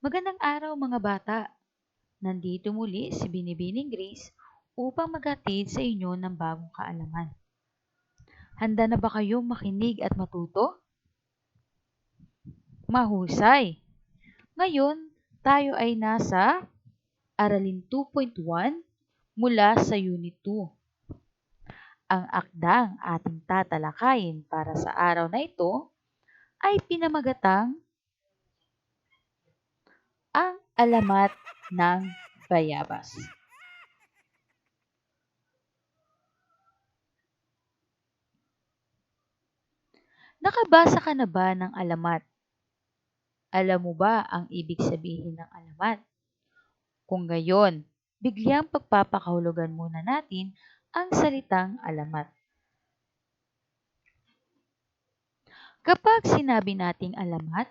Magandang araw mga bata! Nandito muli si Binibining Grace upang maghatid sa inyo ng bagong kaalaman. Handa na ba kayong makinig at matuto? Mahusay! Ngayon, tayo ay nasa Aralin 2.1 mula sa Unit 2. Ang akdang ating tatalakayin para sa araw na ito ay pinamagatang ang alamat ng bayabas. Nakabasa ka na ba ng alamat? Alam mo ba ang ibig sabihin ng alamat? Kung gayon, bigyang pagpapakahulugan muna natin ang salitang alamat. Kapag sinabi nating alamat,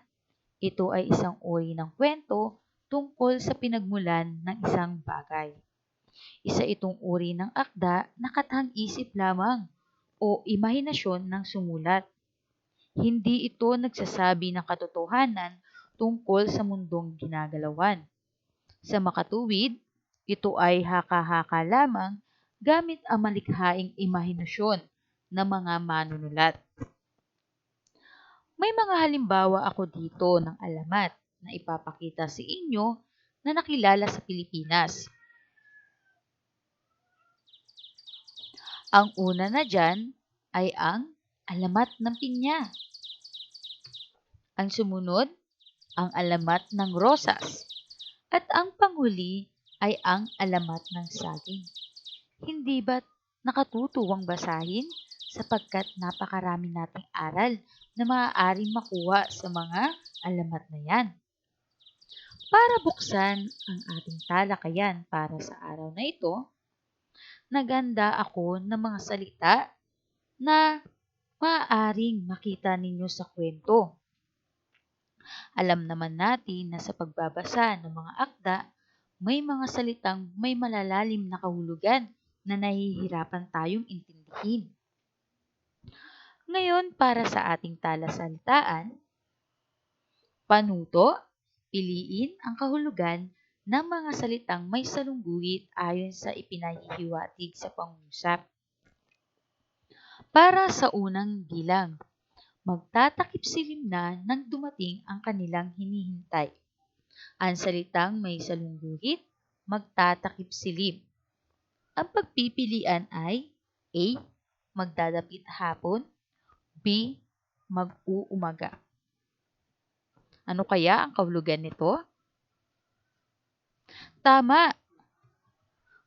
ito ay isang uri ng kwento tungkol sa pinagmulan ng isang bagay. Isa itong uri ng akda na katang-isip lamang o imahinasyon ng sumulat. Hindi ito nagsasabi ng katotohanan tungkol sa mundong ginagalawan. Sa makatuwid, ito ay haka-haka lamang gamit ang malikhaing imahinasyon ng mga manunulat. May mga halimbawa ako dito ng alamat na ipapakita sa inyo na nakilala sa Pilipinas. Ang una na dyan ay ang alamat ng pinya. Ang sumunod, ang alamat ng rosas. At ang panghuli ay ang alamat ng saging. Hindi ba't nakatutuwang basahin sapagkat napakarami nating aral na maaaring makuha sa mga alamat na yan. Para buksan ang ating talakayan para sa araw na ito, naghanda ako ng mga salita na maaaring makita ninyo sa kwento. Alam naman natin na sa pagbabasa ng mga akda, may mga salitang may malalalim na kahulugan na nahihirapan tayong intindihin. Ngayon, para sa ating talasalitaan, panuto, piliin ang kahulugan ng mga salitang may salungguhit ayon sa ipinahihiwatig sa pangusap. Para sa unang bilang, magtatakip silim na nang dumating ang kanilang hinihintay. Ang salitang may salungguhit, magtatakip silim. Ang pagpipilian ay A. Magdadapit hapon, B. Mag-uumaga. Ano kaya ang kahulugan nito? Tama!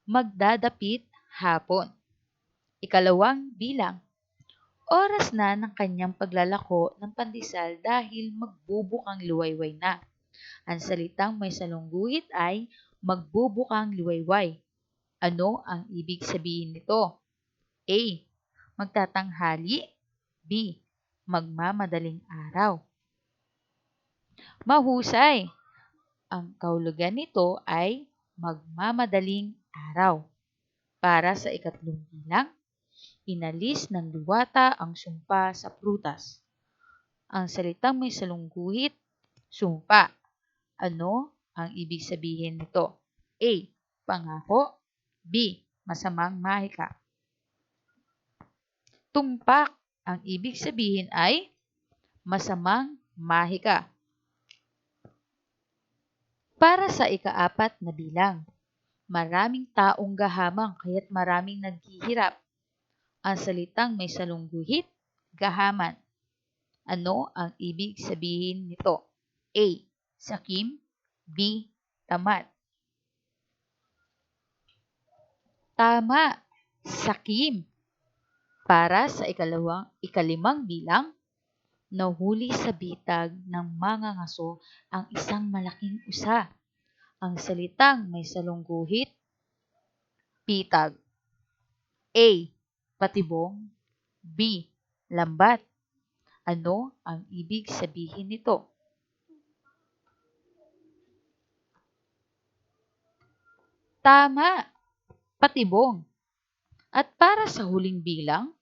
Magdadapit hapon. Ikalawang bilang. Oras na ng kanyang paglalako ng pandesal dahil magbubukang luwayway na. Ang salitang may salungguhit ay magbubukang luwayway. Ano ang ibig sabihin nito? A. Magtatanghali. B. Magmamadaling araw. Mahusay! Ang kahulugan nito ay magmamadaling araw. Para sa ikatlong bilang, inalis ng diwata ang sumpa sa prutas. Ang salitang may salungguhit, sumpa. Ano ang ibig sabihin nito? A. Pangako. B. Masamang mahika. Tumpak. Ang ibig sabihin ay masamang mahika. Para sa ikaapat na bilang, maraming taong gahamang kaya't maraming naghihirap. Ang salitang may salungguhit, gahaman. Ano ang ibig sabihin nito? A. Sakim. B. Tamad. Tama! Sakim! Para sa ikalimang bilang, nahuli sa bitag ng mga ngaso ang isang malaking usa. Ang salitang may salungguhit, pitag. A. Patibong. B. Lambat. Ano ang ibig sabihin nito? Tama! Patibong. At para sa huling bilang,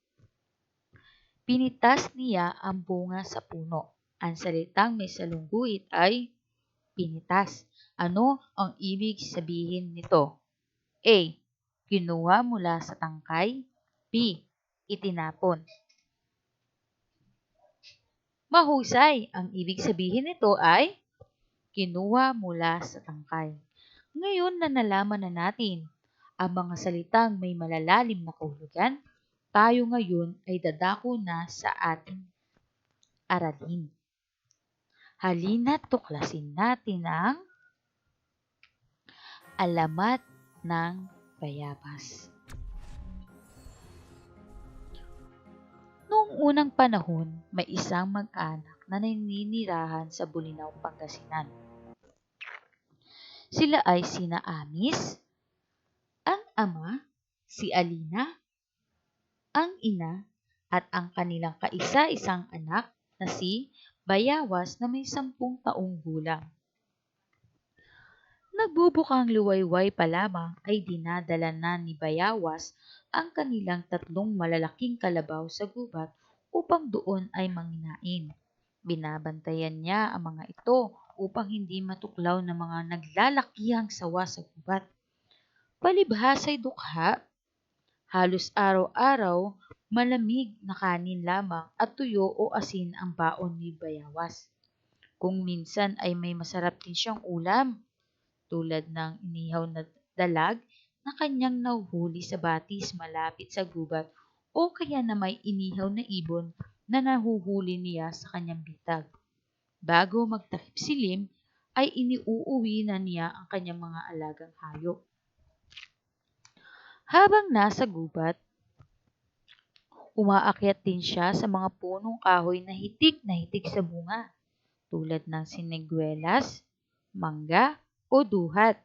pinitas niya ang bunga sa puno. Ang salitang may salungguhit ay pinitas. Ano ang ibig sabihin nito? A. Kinuha mula sa tangkay. B. Itinapon. Mahusay. Ang ibig sabihin nito ay kinuha mula sa tangkay. Ngayon na nalaman na natin ang mga salitang may malalalim na kahulugan, tayo ngayon ay dadako na sa ating aralin. Halina't tuklasin natin ang alamat ng bayabas. Noong unang panahon, may isang mag-anak na naninirahan sa Bulinaw, Pangasinan. Sila ay sina Amis, ang ama, si Alina, ang ina, at ang kanilang kaisa-isang anak na si Bayawas na may 10 taong gulang. Nagbubukang luwayway pa lamang ay dinadala na ni Bayawas ang kanilang 3 malalaking kalabaw sa gubat upang doon ay manginain. Binabantayan niya ang mga ito upang hindi matuklaw ng mga naglalakihang sawa sa gubat. Palibhasa'y dukha, halos araw-araw malamig na kanin lamang at tuyo o asin ang baon ni Bayawas. Kung minsan ay may masarap din siyang ulam, tulad ng inihaw na dalag na kanyang nahuhuli sa batis malapit sa gubat o kaya na may inihaw na ibon na nahuhuli niya sa kanyang bitag. Bago magtakip silim, ay iniuuwi na niya ang kanyang mga alagang hayop. Habang nasa gubat, umaakyat din siya sa mga punong kahoy na hitik sa bunga, tulad ng siniguelas, mangga, o duhat.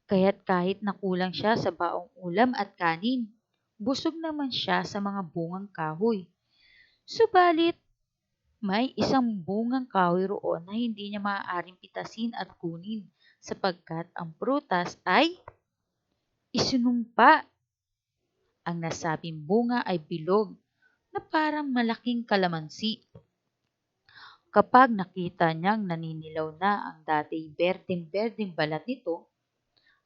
Kaya't kahit nakulang siya sa baong ulam at kanin, busog naman siya sa mga bungang kahoy. Subalit, may isang bungang kahoy roon na hindi niya maaaring pitasin at kunin sapagkat ang prutas ay isinumpa. Ang nasabing bunga ay bilog na parang malaking kalamansi. Kapag nakita niyang naninilaw na ang dati berdeng-berdeng balat nito,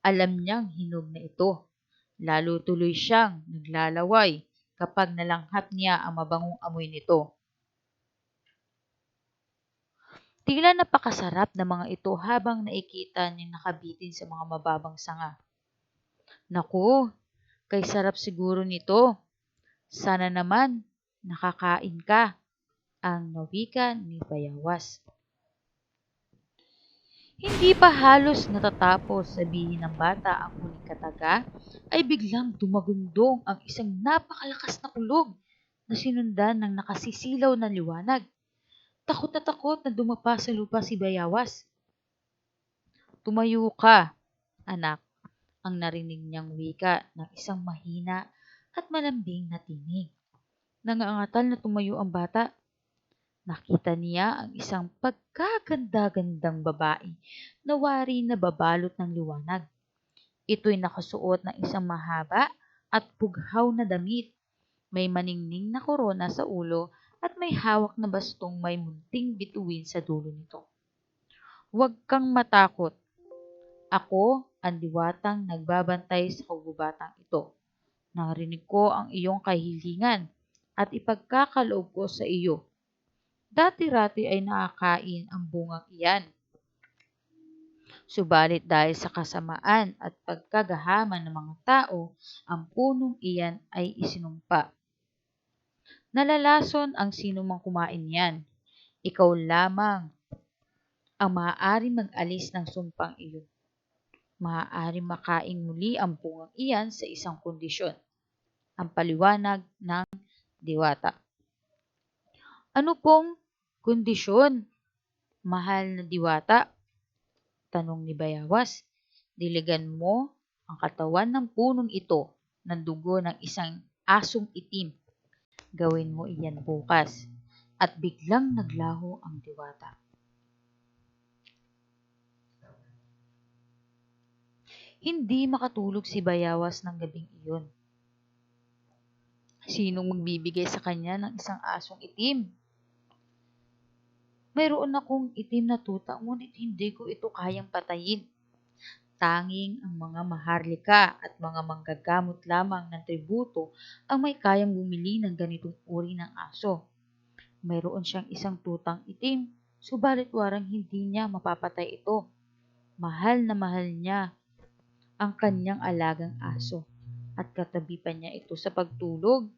alam niyang hinog na ito. Lalo tuloy siyang naglalaway kapag nalanghap niya ang mabangong amoy nito. Tila napakasarap ng mga ito habang nakikita niyang nakabitin sa mga mababang sanga. Naku, kay sarap siguro nito. Sana naman nakakain ka, ang nawika ni Bayawas. Hindi pa halos natatapos sabihin ng bata ang huling kataga, ay biglang dumagundong ang isang napakalakas na kulog na sinundan ng nakasisilaw na liwanag. Takot na dumapa sa lupa si Bayawas. "Tumayo ka, anak," ang narinig niyang wika ng isang mahina at malambing na tinig. Nangangatal na tumayo ang bata. Nakita niya ang isang pagkaganda-gandang babae na wari na babalot ng liwanag. Ito'y nakasuot ng isang mahaba at pughaw na damit. May maningning na korona sa ulo at may hawak na bastong may munting bituin sa dulo nito. "Huwag kang matakot. Ako ang diwatang nagbabantay sa kagubatang ito. Narinig ko ang iyong kahilingan at ipagkakaloob ko sa iyo. Dati-rati ay nakakain ang bungang iyan. Subalit dahil sa kasamaan at pagkagahaman ng mga tao, ang punong iyan ay isinumpa. Nalalason ang sino mang kumain niyan. Ikaw lamang ang maaaring mag-alis ng sumpang iyon. Maaaring makain muli ang bungang iyan sa isang kondisyon," ang paliwanag ng diwata. "Ano pong kondisyon, mahal na diwata?" tanong ni Bayawas. "Diligan mo ang katawan ng punong ito ng dugo ng isang asong itim. Gawin mo iyan bukas." At biglang naglaho ang diwata. Hindi makatulog si Bayawas ng gabing iyon. Sinong magbibigay sa kanya ng isang asong itim? Mayroon akong itim na tuta, ngunit hindi ko ito kayang patayin. Tanging ang mga maharlika at mga manggagamot lamang ng tributo ang may kayang bumili ng ganitong uri ng aso. Mayroon siyang isang tutang itim, subalit warang hindi niya mapapatay ito. Mahal niya ang kanyang alagang aso at katabi pa niya ito sa pagtulog.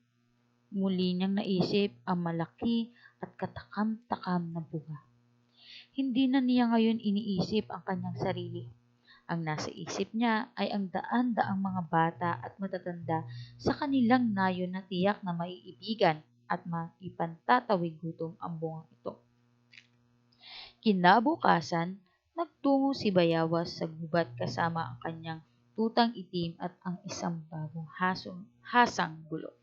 Muli niyang naisip ang malaki at katakam-takam na bunga. Hindi na niya ngayon iniisip ang kanyang sarili. Ang nasa isip niya ay ang daan-daang mga bata at matatanda sa kanilang nayon na tiyak na maiibigan at maipantatawid gutom ang bungang ito. Kinabukasan, nagtungo si Bayawas sa gubat kasama ang kanyang tutang itim at ang isang bagong hasang gulo.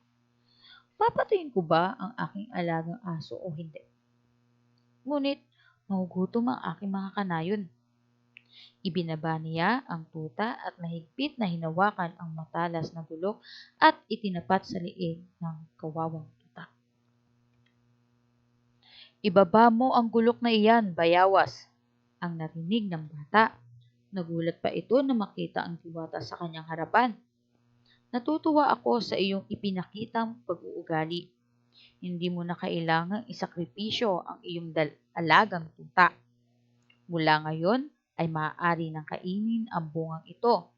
Papatayin ko ba ang aking alagang aso o hindi? Ngunit mahugutom ang aking mga kanayon. Ibinaba niya ang tuta at mahigpit na hinawakan ang matalas na gulok at itinapat sa liig ng kawawang tuta. Ibaba mo ang gulok na iyan, Bayawas, ang narinig ng bata. Nagulat pa ito na makita ang diwata sa kanyang harapan. Natutuwa ako sa iyong ipinakitang pag-uugali. Hindi mo na kailangang isakripisyo ang iyong alagang tuta. Mula ngayon ay maaari nang kainin ang bungang ito.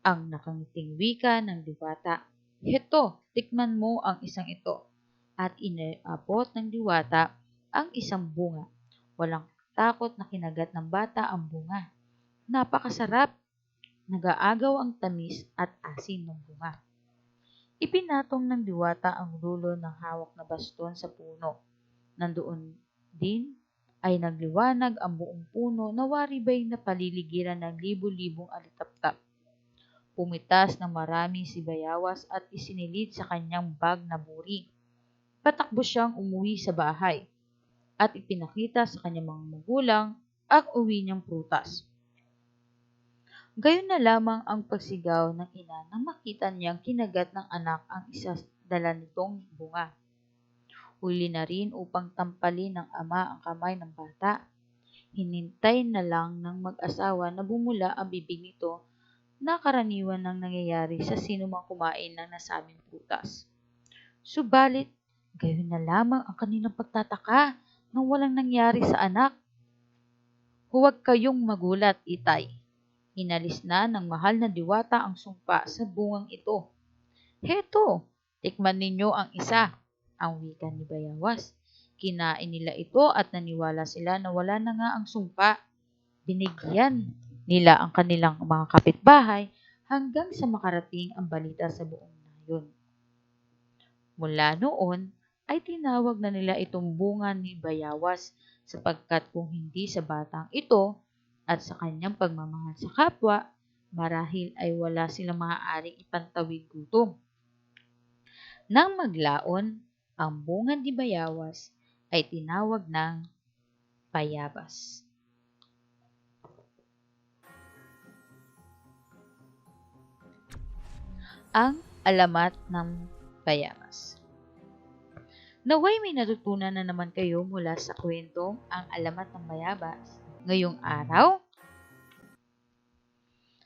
Ang nakangiting wika ng diwata. Heto, tikman mo ang isang ito. At inaabot ng diwata ang isang bunga. Walang takot na kinagat ng bata ang bunga. Napakasarap. Nag-aagaw ang tamis at asin ng bunga. Ipinatong ng diwata ang dulo ng hawak na baston sa puno. Nandoon din ay nagliwanag ang buong puno na waribay na paliligiran ng libu-libong alitaptap. Pumitas ng marami si Bayawas at isinilid sa kanyang bag na buri. Patakbo siyang umuwi sa bahay at ipinakita sa kanyang mga magulang ang uwi niyang prutas. Gayon na lamang ang pagsigaw ng ina nang makita niyang kinagat ng anak ang isa dala nitong bunga. Huli na rin upang tampalin ng ama ang kamay ng bata. Hinintay na lang ng mag-asawa na bumula ang bibig nito na karaniwan ng nangyayari sa sinumang kumain ng nasabing prutas. Subalit, gayon na lamang ang kanilang pagtataka nang walang nangyari sa anak. Huwag kayong magulat, itay. Inalis na ng mahal na diwata ang sumpa sa bungang ito. Heto, tikman ninyo ang isa, ang wika ni Bayawas. Kinain nila ito at naniwala sila na wala na nga ang sumpa. Binigyan nila ang kanilang mga kapitbahay hanggang sa makarating ang balita sa buong nayon. Mula noon ay tinawag na nila itong bunga ni Bayawas sapagkat kung hindi sa batang ito at sa kanyang pagmamahal sa kapwa, marahil ay wala silang maaaring ipantawid gutom. Nang maglaon, ang bunga ni Bayawas ay tinawag ng Bayabas. Ang alamat ng Bayabas. Naway may natutunan na naman kayo mula sa kwentong Ang Alamat ng Bayabas ngayong araw.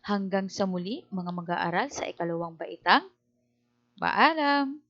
Hanggang sa muli mga mag-aaral sa ikalawang baitang. Paalam!